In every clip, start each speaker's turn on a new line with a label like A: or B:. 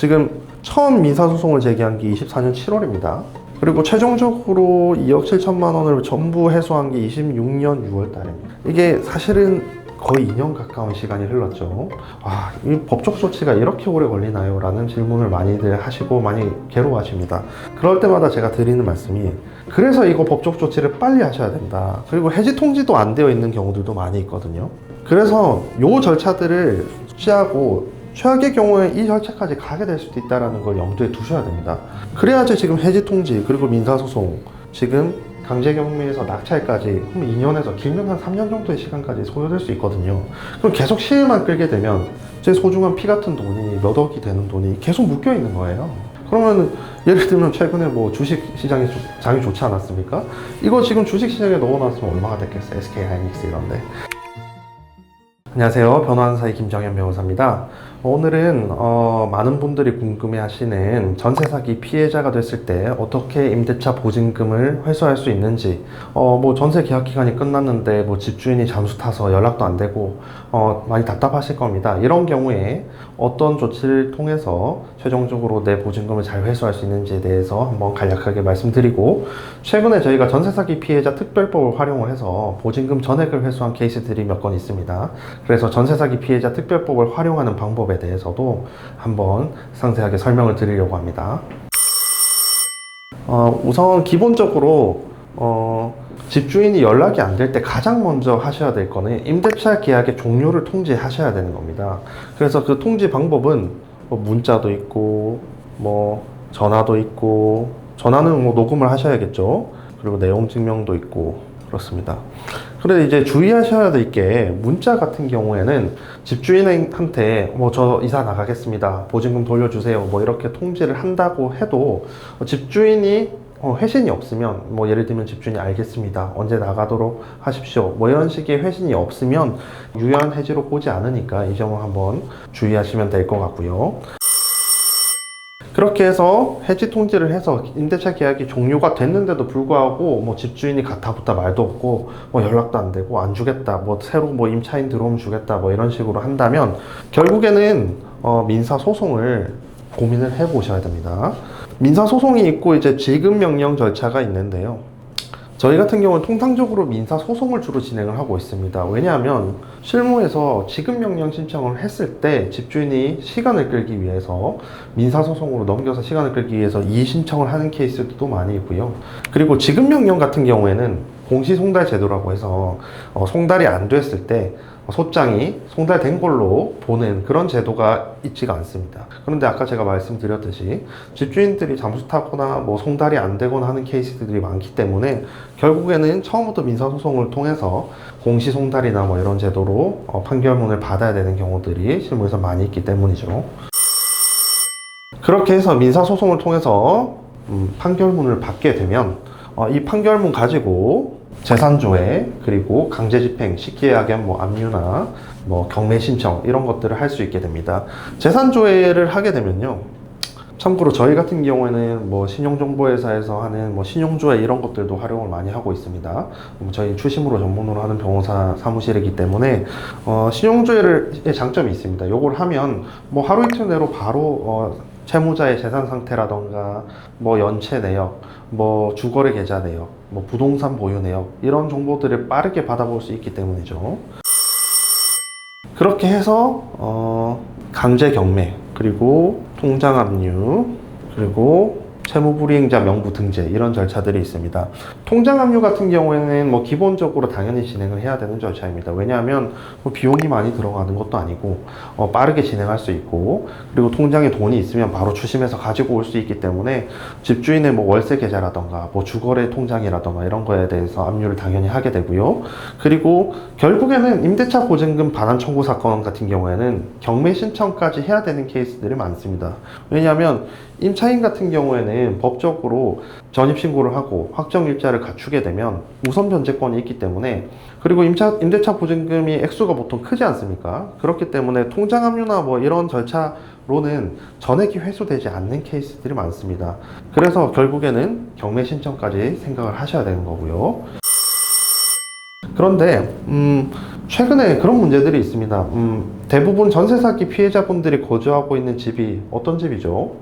A: 지금 처음 민사소송을 제기한 게 24년 7월입니다. 그리고 최종적으로 2억 7천만 원을 전부 해소한 게 26년 6월 달입니다. 이게 사실은 거의 2년 가까운 시간이 흘렀죠. 이 법적 조치가 이렇게 오래 걸리나요? 라는 질문을 많이들 하시고 많이 괴로워하십니다. 그럴 때마다 제가 드리는 말씀이, 그래서 이거 법적 조치를 빨리 하셔야 된다. 그리고 해지 통지도 안 되어 있는 경우들도 많이 있거든요. 그래서 요 절차들을 숙지하고 최악의 경우에 이 절차까지 가게 될 수도 있다는 걸 염두에 두셔야 됩니다. 그래야지 지금 해지 통지 그리고 민사소송, 지금 강제경매에서 낙찰까지 2년에서 길면 한 3년 정도의 시간까지 소요될 수 있거든요. 그럼 계속 시일만 끌게 되면 제 소중한 피 같은 돈이 몇 억이 되는 돈이 계속 묶여 있는 거예요. 그러면 예를 들면 최근에 뭐 주식 시장이 장이 좋지 않았습니까? 이거 지금 주식 시장에 넣어놨으면 얼마가 됐겠어요? SK하이닉스 이런데. 안녕하세요. 변호하는 사이 김정현 변호사입니다. 오늘은 많은 분들이 궁금해하시는 전세 사기 피해자가 됐을 때 어떻게 임대차 보증금을 회수할 수 있는지, 뭐 전세 계약 기간이 끝났는데 뭐 집주인이 잠수 타서 연락도 안 되고 많이 답답하실 겁니다. 이런 경우에 어떤 조치를 통해서 최종적으로 내 보증금을 잘 회수할 수 있는지에 대해서 한번 간략하게 말씀드리고, 최근에 저희가 전세 사기 피해자 특별법을 활용을 해서 보증금 전액을 회수한 케이스들이 몇 건 있습니다. 그래서 전세 사기 피해자 특별법을 활용하는 방법에 대해서도 한번 상세하게 설명을 드리려고 합니다. 우선 기본적으로 집주인이 연락이 안 될 때 가장 먼저 하셔야 될 거는 임대차 계약의 종료를 통지하셔야 되는 겁니다. 그래서 그 통지 방법은 뭐 문자도 있고 뭐 전화도 있고, 전화는 뭐 녹음을 하셔야겠죠. 그리고 내용 증명도 있고 그렇습니다. 그런데 이제 주의하셔야 될 게, 문자 같은 경우에는 집주인한테 뭐 저 이사 나가겠습니다, 보증금 돌려주세요, 뭐 이렇게 통지를 한다고 해도 집주인이 회신이 없으면, 뭐 예를 들면 집주인이 알겠습니다, 언제 나가도록 하십시오, 뭐 이런 식의 회신이 없으면 유효한 해지로 보지 않으니까 이 점을 한번 주의하시면 될 것 같고요. 그렇게 해서 해지 통지를 해서 임대차 계약이 종료가 됐는데도 불구하고 뭐 집주인이 가타부타 말도 없고 뭐 연락도 안 되고 안 주겠다, 뭐 새로 뭐 임차인 들어오면 주겠다, 뭐 이런 식으로 한다면 결국에는 민사소송을 고민을 해 보셔야 됩니다. 민사소송이 있고 이제 지급명령 절차가 있는데요. 저희 같은 경우는 통상적으로 민사소송을 주로 진행을 하고 있습니다. 왜냐하면 실무에서 지급명령 신청을 했을 때 집주인이 시간을 끌기 위해서 민사소송으로 넘겨서 시간을 끌기 위해서 이의 신청을 하는 케이스도 많이 있고요. 그리고 지급명령 같은 경우에는 공시송달 제도라고 해서 송달이 안 됐을 때 소장이 송달된 걸로 보는 그런 제도가 있지가 않습니다. 그런데 아까 제가 말씀드렸듯이 집주인들이 잠수 타거나 뭐 송달이 안 되거나 하는 케이스들이 많기 때문에 결국에는 처음부터 민사소송을 통해서 공시송달이나 뭐 이런 제도로 판결문을 받아야 되는 경우들이 실무에서 많이 있기 때문이죠. 그렇게 해서 민사소송을 통해서 판결문을 받게 되면 이 판결문 가지고 재산조회, 그리고 강제집행, 식기야견, 뭐 압류나 뭐 경매 신청 이런 것들을 할 수 있게 됩니다. 재산조회를 하게 되면요, 참고로 저희 같은 경우에는 뭐 신용정보회사에서 하는 뭐 신용조회 이런 것들도 활용을 많이 하고 있습니다. 저희 추심으로 전문으로 하는 변호사 사무실이기 때문에 신용조회의 장점이 있습니다. 요걸 하면 뭐 하루 이틀 내로 바로 채무자의 재산 상태라던가 뭐 연체 내역, 뭐 주거래 계좌 내역, 뭐 부동산 보유 내역 이런 정보들을 빠르게 받아볼 수 있기 때문이죠. 그렇게 해서 강제 경매, 그리고 통장 압류, 그리고 채무불이행자 명부 등재 이런 절차들이 있습니다. 통장 압류 같은 경우에는 뭐 기본적으로 당연히 진행을 해야 되는 절차입니다. 왜냐하면 뭐 비용이 많이 들어가는 것도 아니고 빠르게 진행할 수 있고, 그리고 통장에 돈이 있으면 바로 추심해서 가지고 올 수 있기 때문에 집주인의 뭐 월세 계좌라던가 뭐 주거래 통장이라던가 이런 거에 대해서 압류를 당연히 하게 되고요. 그리고 결국에는 임대차 보증금 반환 청구 사건 같은 경우에는 경매 신청까지 해야 되는 케이스들이 많습니다. 왜냐하면 임차인 같은 경우에는 법적으로 전입신고를 하고 확정일자를 갖추게 되면 우선 변제권이 있기 때문에, 그리고 임대차 보증금이 액수가 보통 크지 않습니까? 그렇기 때문에 통장 압류나 뭐 이런 절차로는 전액이 회수되지 않는 케이스들이 많습니다. 그래서 결국에는 경매 신청까지 생각을 하셔야 되는 거고요. 그런데 최근에 그런 문제들이 있습니다. 대부분 전세 사기 피해자분들이 거주하고 있는 집이 어떤 집이죠?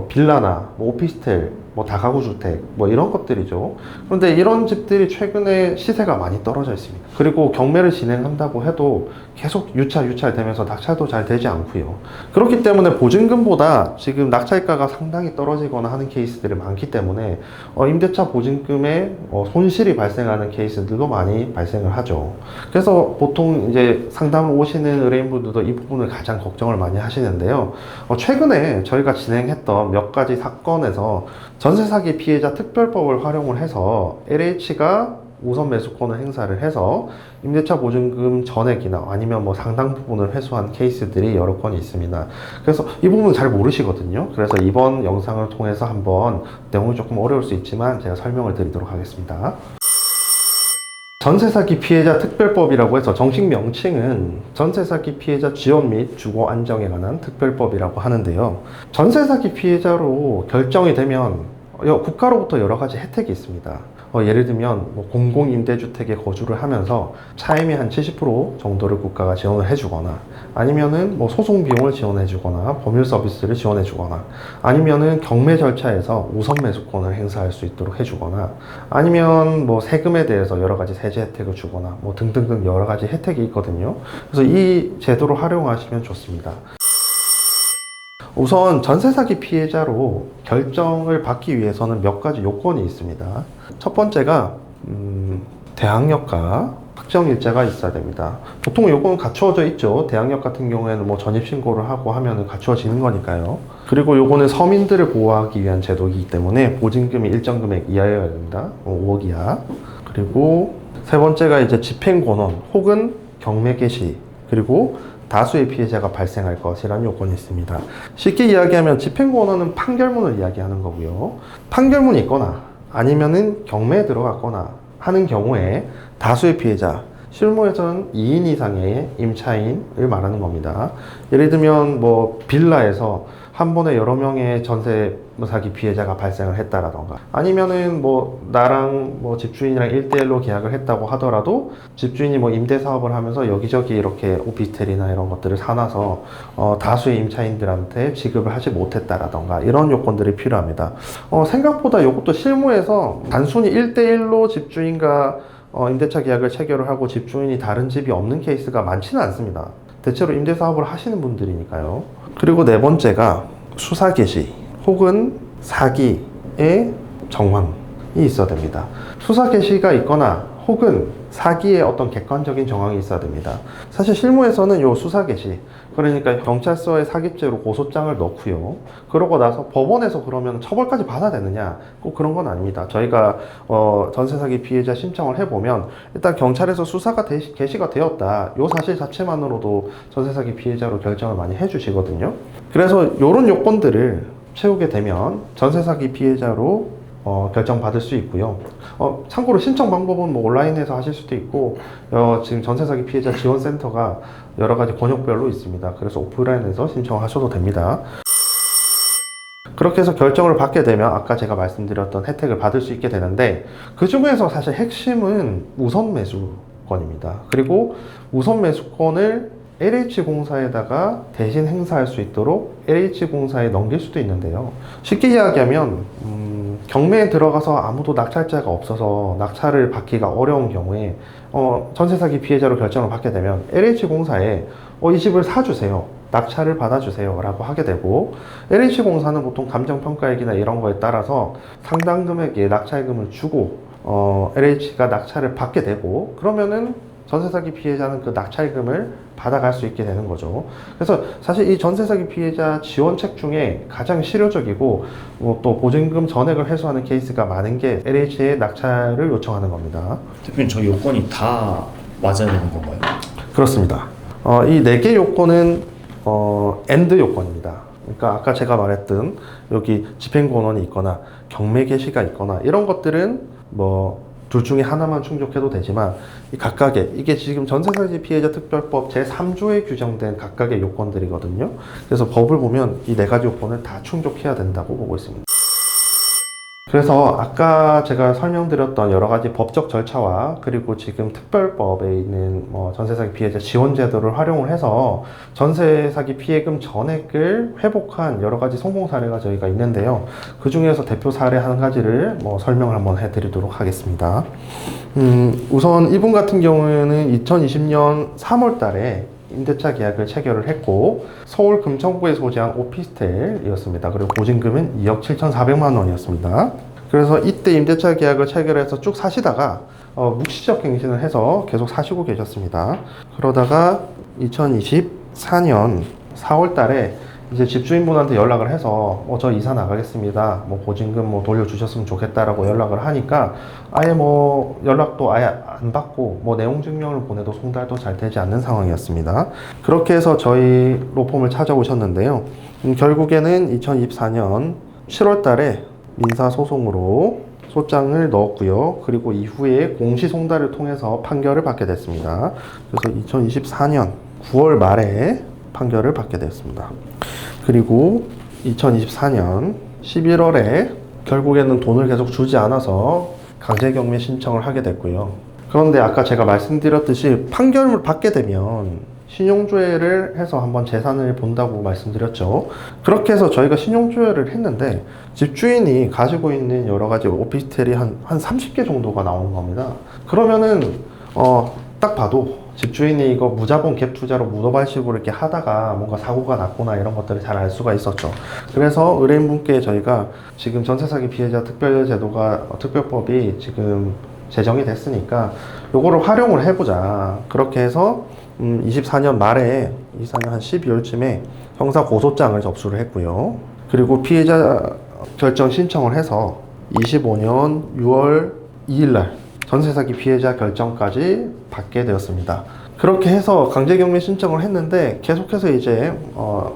A: 빌라나 뭐 오피스텔, 뭐 다가구 주택, 뭐 이런 것들이죠. 그런데 이런 집들이 최근에 시세가 많이 떨어져 있습니다. 그리고 경매를 진행한다고 해도 계속 유찰되면서 낙찰도 잘 되지 않고요. 그렇기 때문에 보증금보다 지금 낙찰가가 상당히 떨어지거나 하는 케이스들이 많기 때문에 임대차 보증금에 손실이 발생하는 케이스들도 많이 발생을 하죠. 그래서 보통 이제 상담을 오시는 의뢰인분들도 이 부분을 가장 걱정을 많이 하시는데요. 최근에 저희가 진행했던 몇 가지 사건에서 전세 사기 피해자 특별법을 활용을 해서 LH가 우선 매수권을 행사를 해서 임대차 보증금 전액이나 아니면 뭐 상당 부분을 회수한 케이스들이 여러 건이 있습니다. 그래서 이 부분은 잘 모르시거든요. 그래서 이번 영상을 통해서 한번 내용이 조금 어려울 수 있지만 제가 설명을 드리도록 하겠습니다. 전세 사기 피해자 특별법이라고 해서 정식 명칭은 전세 사기 피해자 지원 및 주거 안정에 관한 특별법이라고 하는데요. 전세 사기 피해자로 결정이 되면 국가로부터 여러 가지 혜택이 있습니다. 예를 들면 뭐 공공임대주택에 거주를 하면서 차임의 한 70% 정도를 국가가 지원을 해주거나, 아니면은 뭐 소송 비용을 지원해주거나 법률 서비스를 지원해주거나, 아니면은 경매 절차에서 우선 매수권을 행사할 수 있도록 해주거나, 아니면 뭐 세금에 대해서 여러 가지 세제 혜택을 주거나 뭐 등등등 여러 가지 혜택이 있거든요. 그래서 이 제도를 활용하시면 좋습니다. 우선 전세 사기 피해자로 결정을 받기 위해서는 몇 가지 요건이 있습니다. 첫 번째가 대항력과 확정일자가 있어야 됩니다. 보통 요건은 갖추어져 있죠. 대항력 같은 경우에는 뭐 전입신고를 하고 하면 갖추어지는 거니까요. 그리고 요거는 서민들을 보호하기 위한 제도이기 때문에 보증금이 일정 금액 이하여야 됩니다. 5억 이하. 그리고 세 번째가 이제 집행권원 혹은 경매 개시, 그리고 다수의 피해자가 발생할 것이라는 요건이 있습니다. 쉽게 이야기하면 집행권원은 판결문을 이야기하는 거고요. 판결문이 있거나 아니면은 경매에 들어갔거나 하는 경우에 다수의 피해자, 실무에서는 2인 이상의 임차인을 말하는 겁니다. 예를 들면 뭐 빌라에서 한 번에 여러 명의 전세 사기 피해자가 발생을 했다라던가, 아니면은 뭐 나랑 뭐 집주인이랑 1대1로 계약을 했다고 하더라도 집주인이 뭐 임대 사업을 하면서 여기저기 이렇게 오피스텔이나 이런 것들을 사놔서 다수의 임차인들한테 지급을 하지 못했다라던가 이런 요건들이 필요합니다. 생각보다 이것도 실무에서 단순히 1대1로 집주인과 임대차 계약을 체결을 하고 집주인이 다른 집이 없는 케이스가 많지는 않습니다. 대체로 임대 사업을 하시는 분들이니까요. 그리고 네 번째가 수사 개시 혹은 사기의 정황이 있어야 됩니다. 수사 개시가 있거나 혹은 사기의 어떤 객관적인 정황이 있어야 됩니다. 사실 실무에서는 요 수사 개시, 그러니까 경찰서에 사기죄로 고소장을 넣고요. 그러고 나서 법원에서 그러면 처벌까지 받아야 되느냐? 꼭 그런 건 아닙니다. 저희가 전세 사기 피해자 신청을 해보면 일단 경찰에서 수사가 개시가 되었다, 요 사실 자체만으로도 전세 사기 피해자로 결정을 많이 해주시거든요. 그래서 요런 요건들을 채우게 되면 전세 사기 피해자로 결정받을 수 있고요. 참고로 신청 방법은 뭐 온라인에서 하실 수도 있고, 지금 전세 사기 피해자 지원센터가 여러 가지 권역별로 있습니다. 그래서 오프라인에서 신청하셔도 됩니다. 그렇게 해서 결정을 받게 되면 아까 제가 말씀드렸던 혜택을 받을 수 있게 되는데, 그 중에서 사실 핵심은 우선 매수권입니다. 그리고 우선 매수권을 LH공사에다가 대신 행사할 수 있도록 LH공사에 넘길 수도 있는데요. 쉽게 이야기하면 경매에 들어가서 아무도 낙찰자가 없어서 낙찰을 받기가 어려운 경우에 전세 사기 피해자로 결정을 받게 되면 LH공사에 이 집을 사주세요, 낙찰을 받아주세요 라고 하게 되고, LH공사는 보통 감정평가액이나 이런 거에 따라서 상당 금액의 낙찰금을 주고 LH가 낙찰을 받게 되고, 그러면은 전세 사기 피해자는 그 낙찰금을 받아갈 수 있게 되는 거죠. 그래서 사실 이 전세 사기 피해자 지원책 중에 가장 실효적이고 또 보증금 전액을 회수하는 케이스가 많은 게 LH의 낙찰을 요청하는 겁니다.
B: 대표님, 저 요건이 다 맞아야 되는 건가요?
A: 그렇습니다. 이 4개 요건은 AND 요건입니다. 그러니까 아까 제가 말했던 여기 집행권원이 있거나 경매 개시가 있거나 이런 것들은 뭐 둘 중에 하나만 충족해도 되지만, 이 각각의, 이게 지금 전세사기 피해자 특별법 제3조에 규정된 각각의 요건들이거든요. 그래서 법을 보면 이 4가지 요건을 다 충족해야 된다고 보고 있습니다. 그래서 아까 제가 설명드렸던 여러 가지 법적 절차와 그리고 지금 특별법에 있는 전세 사기 피해자 지원 제도를 활용을 해서 전세 사기 피해금 전액을 회복한 여러 가지 성공 사례가 저희가 있는데요. 그 중에서 대표 사례 한 가지를 설명을 한번 해드리도록 하겠습니다. 우선 이분 같은 경우에는 2020년 3월 달에 임대차 계약을 체결을 했고 서울 금천구에 소재한 오피스텔이었습니다. 그리고 보증금은 2억 7,400만 원이었습니다. 그래서 이때 임대차 계약을 체결해서 쭉 사시다가 묵시적 갱신을 해서 계속 사시고 계셨습니다. 그러다가 2024년 4월 달에 이제 집주인분한테 연락을 해서 저 이사 나가겠습니다. 보증금 돌려주셨으면 좋겠다라고 연락을 하니까 아예 연락도 아예 안 받고 내용 증명을 보내도 송달도 잘 되지 않는 상황이었습니다. 그렇게 해서 저희 로펌을 찾아오셨는데요. 결국에는 2024년 7월 달에 민사소송으로 소장을 넣었고요. 그리고 이후에 공시송달을 통해서 판결을 받게 됐습니다. 그래서 2024년 9월 말에 판결을 받게 되었습니다. 그리고 2024년 11월에 결국에는 돈을 계속 주지 않아서 강제경매 신청을 하게 됐고요. 그런데 아까 제가 말씀드렸듯이 판결을 받게 되면 신용조회를 해서 한번 재산을 본다고 말씀드렸죠. 그렇게 해서 저희가 신용조회를 했는데 집주인이 가지고 있는 여러 가지 오피스텔이 한 30개 정도가 나온 겁니다. 그러면은 딱 봐도 집주인이 이거 무자본 갭 투자로 무도발식으로 이렇게 하다가 뭔가 사고가 났구나 이런 것들을 잘 알 수가 있었죠. 그래서 의뢰인분께 저희가 지금 전세사기 피해자 특별법이 지금 제정이 됐으니까 요거를 활용을 해보자. 그렇게 해서 24년 말에 24년 한 12월쯤에 형사 고소장을 접수를 했고요. 그리고 피해자 결정 신청을 해서 25년 6월 2일 날 전세사기 피해자 결정까지 받게 되었습니다. 그렇게 해서 강제경매 신청을 했는데 계속해서 이제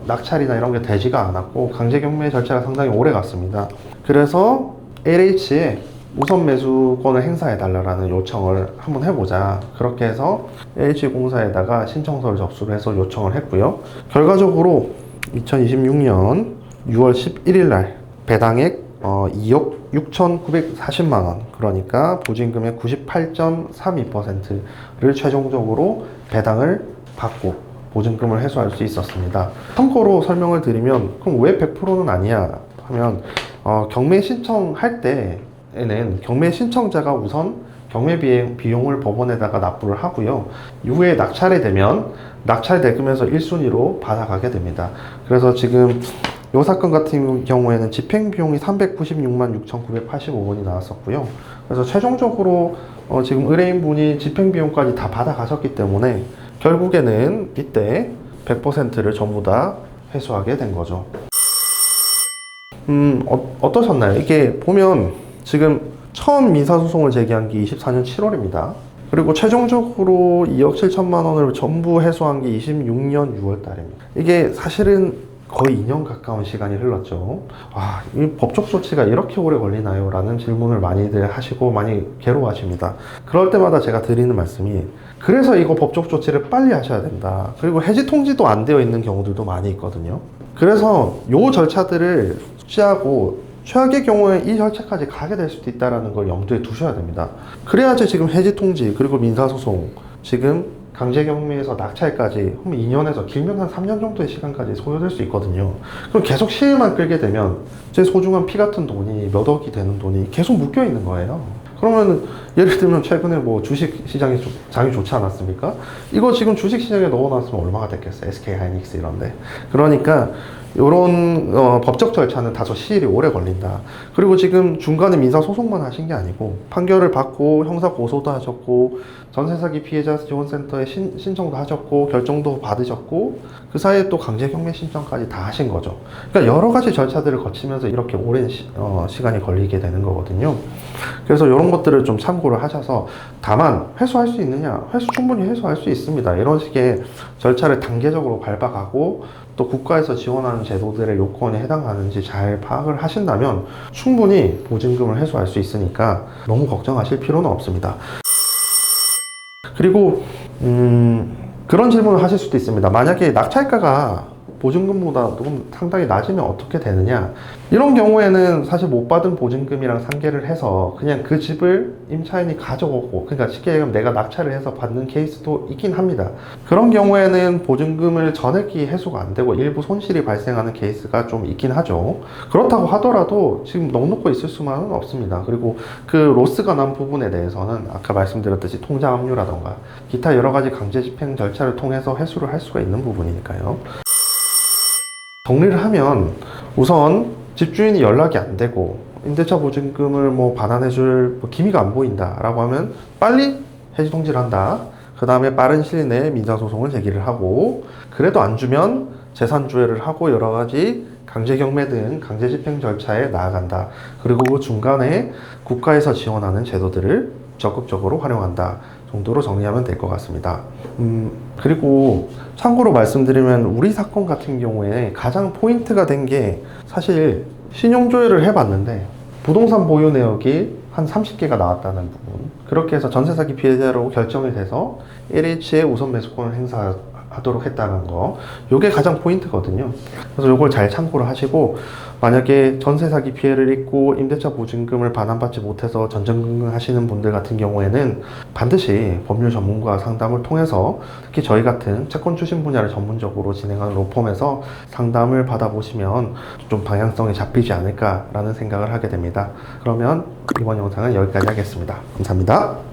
A: 낙찰이나 이런 게 되지가 않았고 강제경매 절차가 상당히 오래 갔습니다. 그래서 LH에 우선 매수권을 행사해 달라는 요청을 한번 해보자. 그렇게 해서 LH공사에다가 신청서를 접수를 해서 요청을 했고요. 결과적으로 2026년 6월 11일 날 배당액 2억 6,940만 원, 그러니까 보증금의 98.32%를 최종적으로 배당을 받고 보증금을 회수할 수 있었습니다. 참고로 설명을 드리면 그럼 왜 100%는 아니야 하면 경매 신청할 때에는 경매 신청자가 우선 경매 비용을 법원에다가 납부를 하고요. 이후에 낙찰이 되면 낙찰 대금에서 1순위로 받아가게 됩니다. 그래서 지금 이 사건 같은 경우에는 집행 비용이 396만 6,985원이 나왔었고요. 그래서 최종적으로 지금 의뢰인분이 집행 비용까지 다 받아가셨기 때문에 결국에는 이때 100%를 전부 다 회수하게 된 거죠. 어떠셨나요? 이게 보면 지금 처음 민사소송을 제기한 게 24년 7월입니다. 그리고 최종적으로 2억 7천만 원을 전부 회수한 게 26년 6월 달입니다. 이게 사실은 거의 2년 가까운 시간이 흘렀죠. 이 법적 조치가 이렇게 오래 걸리나요? 라는 질문을 많이들 하시고 많이 괴로워하십니다. 그럴 때마다 제가 드리는 말씀이 그래서 이거 법적 조치를 빨리 하셔야 된다. 그리고 해지 통지도 안 되어 있는 경우들도 많이 있거든요. 그래서 요 절차들을 숙지하고 최악의 경우에 이 절차까지 가게 될 수도 있다는 걸 염두에 두셔야 됩니다. 그래야지 지금 해지 통지 그리고 민사소송 지금 강제경매에서 낙찰까지 2년에서 길면 한 3년 정도의 시간까지 소요될 수 있거든요. 그럼 계속 시일만 끌게 되면 제 소중한 피 같은 돈이 몇 억이 되는 돈이 계속 묶여 있는 거예요. 그러면 예를 들면 최근에 주식 시장이 장이 좋지 않았습니까? 이거 지금 주식 시장에 넣어놨으면 얼마가 됐겠어요? SK 하이닉스 이런데. 그러니까 이런 법적 절차는 다소 시일이 오래 걸린다. 그리고 지금 중간에 민사소송만 하신 게 아니고 판결을 받고 형사 고소도 하셨고 전세사기 피해자 지원센터에 신청도 하셨고 결정도 받으셨고 그 사이에 또 강제경매 신청까지 다 하신 거죠. 그러니까 여러 가지 절차들을 거치면서 이렇게 오랜 시간이 걸리게 되는 거거든요. 그래서 이런 것들을 좀 참고를 하셔서 다만 회수할 수 있느냐? 충분히 회수할 수 있습니다. 이런 식의 절차를 단계적으로 밟아가고 또 국가에서 지원하는 제도들의 요건에 해당하는지 잘 파악을 하신다면 충분히 보증금을 회수할 수 있으니까 너무 걱정하실 필요는 없습니다. 그리고 그런 질문을 하실 수도 있습니다. 만약에 낙찰가가 보증금보다 조금 상당히 낮으면 어떻게 되느냐, 이런 경우에는 사실 못 받은 보증금이랑 상계를 해서 그냥 그 집을 임차인이 가져오고, 그러니까 쉽게 얘기하면 내가 낙찰을 해서 받는 케이스도 있긴 합니다. 그런 경우에는 보증금을 전액이 해소가 안 되고 일부 손실이 발생하는 케이스가 좀 있긴 하죠. 그렇다고 하더라도 지금 넉넉히 있을 수만은 없습니다. 그리고 그 로스가 난 부분에 대해서는 아까 말씀드렸듯이 통장 압류라던가 기타 여러 가지 강제 집행 절차를 통해서 해소를 할 수가 있는 부분이니까요. 정리를 하면 우선 집주인이 연락이 안 되고 임대차 보증금을 뭐 반환해줄 기미가 안 보인다 라고 하면 빨리 해지 통지를 한다. 그 다음에 빠른 시일 내에 민사소송을 제기를 하고, 그래도 안 주면 재산주회를 하고 여러 가지 강제경매 등 강제집행 절차에 나아간다. 그리고 그 중간에 국가에서 지원하는 제도들을 적극적으로 활용한다 정도로 정리하면 될 것 같습니다. 그리고 참고로 말씀드리면 우리 사건 같은 경우에 가장 포인트가 된 게, 사실 신용조회를 해봤는데 부동산 보유 내역이 한 30개가 나왔다는 부분, 그렇게 해서 전세 사기 피해자로 결정이 돼서 LH에 우선 매수권을 행사하도록 했다는 거, 요게 가장 포인트거든요. 그래서 요걸 잘 참고를 하시고, 만약에 전세 사기 피해를 입고 임대차 보증금을 반환받지 못해서 전전긍긍 하시는 분들 같은 경우에는 반드시 법률 전문가 상담을 통해서, 특히 저희 같은 채권 추진 분야를 전문적으로 진행하는 로펌에서 상담을 받아보시면 좀 방향성이 잡히지 않을까라는 생각을 하게 됩니다. 그러면 이번 영상은 여기까지 하겠습니다. 감사합니다.